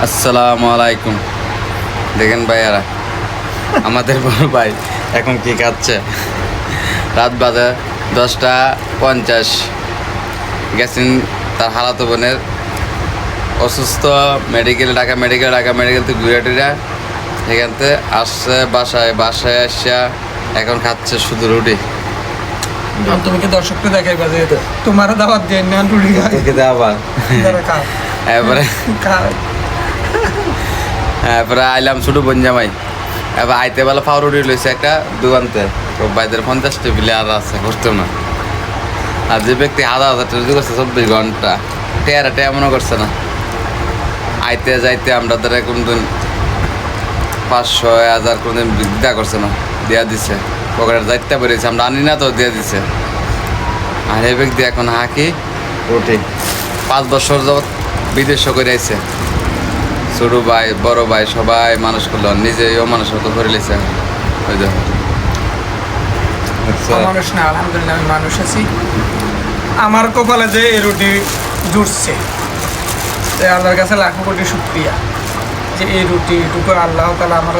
আসসালামু আলাইকুম। দেখেন ভাইয়ারা, আমাদের বড় ভাই এখন কি খাচ্ছে। রাত বাজে 10:50। গেছেন তার হালাতো বোনের অসুস্থ, মেডিকেল থেকে ঘুরে টুরে এখান থেকে আসছে বাসায় আসছে। এখন খাচ্ছে শুধু রুটি। তুমি কি দর্শককে দেখাই বাজে তোমার দাওয়াত দিয়ে না রুটি আবার এবারে এরপরে আইলাম ছোটো বোন জামাই। এবার আইতে বেলা পাউরুটি লইছে একটা দোকানতে, তো বাইদের 50টা বিলে আর আছে করতো না। আর যে ব্যক্তি 1000 টাকা রুজি করছে 24 ঘন্টা, টেরা মনে করছে না। আইতে যাইতে আমরা তারা কোনদিন 500-1000 কোনদিন বৃদ্ধা করছে না, দিয়া দিছে। পকেটের যাইতে পেরেছে, আমরা আনি না তো দিয়ে দিছে। আর এই ব্যক্তি এখন হাঁকি রুটি 5 বছর যাবৎ বিদেশ করে আইছে। ছোটো ভাই বড় ভাই সবাই মানুষ করলো, নিজেও মানুষ মতো করে লেছে। ওই দেখো মানুষ না, আলহামদুলিল্লাহ আমি মানুষ আছি। আমার কপালে যে এই রুটি জুটছে, আল্লাহর কাছে লাখো কোটি শুক্রিয়া যে এই রুটিটুকু আল্লাহ তাআলা আমার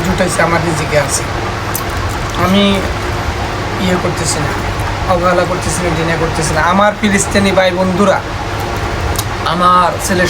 জুটাইছে, আমার রিজিকে আছে। আমি ইয়ে করতেছি না, অবহেলা করতেছি না, ডিনে করতেছি না। আমার ফিলিস্তিনি ভাই বন্ধুরা, আমার ছেলে